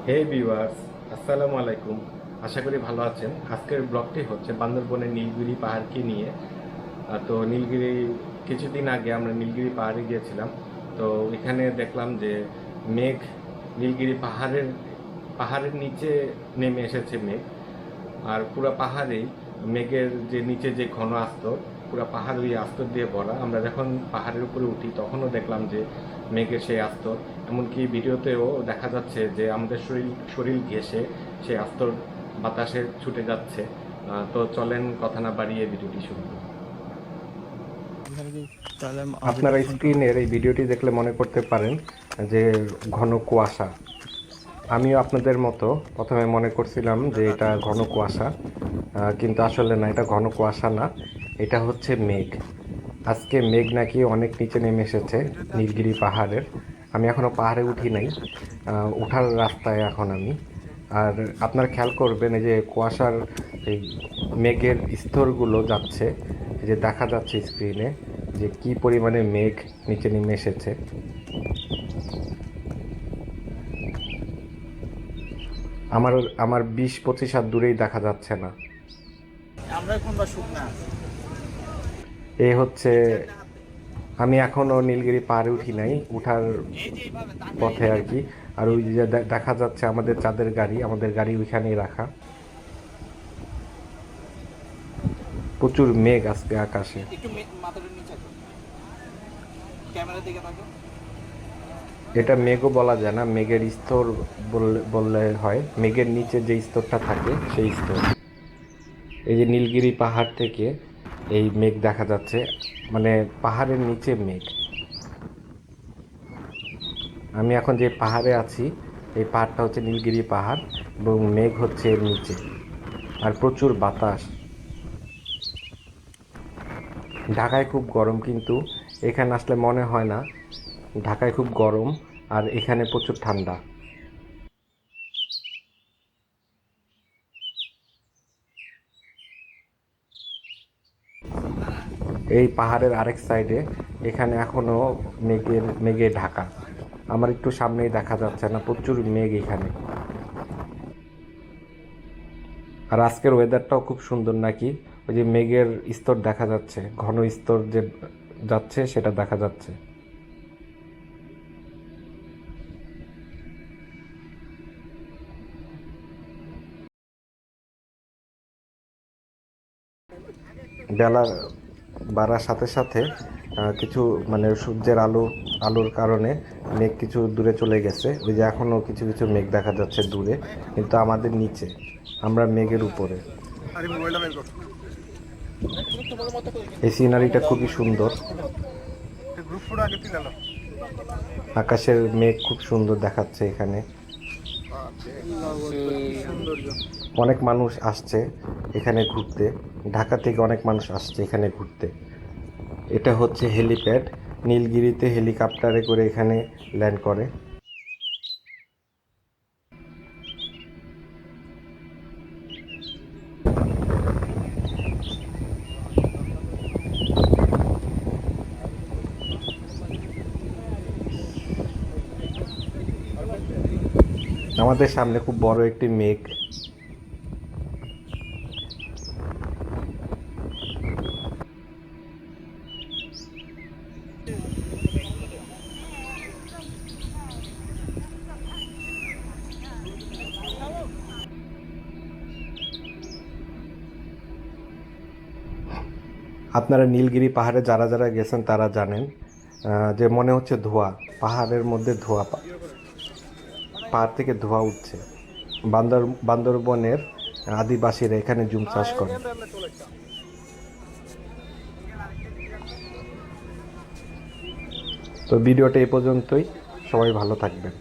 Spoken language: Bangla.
হে ভিউয়ার্স, আসসালামু আলাইকুম। আশা করি ভালো আছেন। আজকের ব্লগটি হচ্ছে বান্দরবনের নীলগিরি পাহাড়কে নিয়ে। তো নীলগিরি কিছুদিন আগে আমরা নীলগিরি পাহাড়ে গিয়েছিলাম। তো এখানে দেখলাম যে মেঘ নীলগিরি পাহাড়ের নিচে নেমে এসেছে মেঘ। আর পুরো পাহাড়েই মেঘের যে নিচে যে ঘন আস্তর, পুরো পাহাড় ওই আস্তর দিয়ে ভরা। আমরা যখন পাহাড়ের উপরে উঠি তখনও দেখলাম যে মেঘের সেই আস্তর। এমনকি ভিডিওতেও দেখা যাচ্ছে যে আমাদের শরীর শরীর ঘেঁষে সেই আস্তর বাতাসে ছুটে যাচ্ছে। তো চলেন কথা না বাড়িয়ে ভিডিওটি শুরু করি। আপনারা স্ক্রিনের এই ভিডিওটি দেখলে মনে করতে পারেন যে ঘন কুয়াশা। আমিও আপনাদের মতো প্রথমে মনে করছিলাম যে এটা ঘন কুয়াশা, কিন্তু আসলে না, এটা ঘন কুয়াশা না, এটা হচ্ছে মেঘ। আজকে মেঘ নাকি অনেক নিচে নেমে এসেছে নীলগিরি পাহাড়ের। আমি এখনও পাহাড়ে উঠি নাই, ওঠার রাস্তায় এখন আমি। আর আপনারা খেয়াল করবেন এই যে কুয়াশার এই মেঘের স্তরগুলো যাচ্ছে, এই যে দেখা যাচ্ছে স্ক্রিনে যে কি পরিমাণে মেঘ নিচে নেমে এসেছে। আমার আমার 20-25 হাত দূরেই দেখা যাচ্ছে না। আমরা এখন বা শুকনা এ হচ্ছে, আমি এখনো নীলগিরি পাহাড়ে উঠি নাই, উঠার এই যে এইভাবে তাকাই পথে এদিকে আর কি। আর ওই যে দেখা যাচ্ছে আমাদের চাঁদের গাড়ি, আমাদের গাড়ি ওইখানেই রাখা। প্রচুর মেঘ আজকে আকাশে। একটু মাথাটা নিচে করো, ক্যামেরার দিকে তাকাও। এটা মেঘও বলা যায় না, মেঘের স্তর বললে হয়। মেঘের নিচে যে স্তরটা থাকে সেই স্তর। এই যে নীলগিরি পাহাড় থেকে এই মেঘ দেখা যাচ্ছে, মানে পাহাড়ের নিচে মেঘ। আমি এখন যে পাহাড়ে আছি, এই পাহাড়টা হচ্ছে নীলগিরি পাহাড়, এবং মেঘ হচ্ছে এর নিচে। আর প্রচুর বাতাস। ঢাকায় খুব গরম, কিন্তু এখানে আসলে মনে হয় না ঢাকায় খুব গরম, আর এখানে প্রচুর ঠান্ডা। এই পাহাড়ের আরেক সাইডে এখানে এখনো মেঘে ঢাকা। আমার একটু সামনেই দেখা যাচ্ছে না, প্রচুর মেঘ এখানে। আর আজকের ওয়েদারটাও খুব সুন্দর নাকি, ওই যে মেঘের স্তর দেখা যাচ্ছে, ঘন স্তর যে যাচ্ছে সেটা দেখা যাচ্ছে। বেলা বাড়ার সাথে সাথে কিছু মানে সূর্যের আলোর কারণে মেঘ কিছু দূরে চলে গেছে। ওই যে এখনো কিছু কিছু মেঘ দেখা যাচ্ছে দূরে, কিন্তু আমাদের নিচে, আমরা মেঘের উপরে। এই সিনারিটা খুবই সুন্দর। আকাশের মেঘ খুব সুন্দর দেখাচ্ছে এখানে। অনেক মানুষ আসছে এখানে ঘুরতে, ঢাকা থেকে অনেক মানুষ আসছে এখানে ঘুরতে। এটা হচ্ছে হেলিপ্যাড, নীলগিরিতে হেলিকপ্টারে করে এখানে ল্যান্ড করে। আমাদের সামনে খুব বড় একটি মেঘ। আপনারা নীলগিরি পাহাড়ে যারা যারা গেছেন তারা জানেন যে মনে হচ্ছে ধোঁয়া, পাহাড়ের মধ্যে ধোঁয়া, পাহাড় থেকে ধোঁয়া উঠছে। বান্দরবনের আদিবাসীরা এখানে জুম চাষ করে। তো ভিডিওটা এই পর্যন্তই, সবাই ভালো থাকবেন।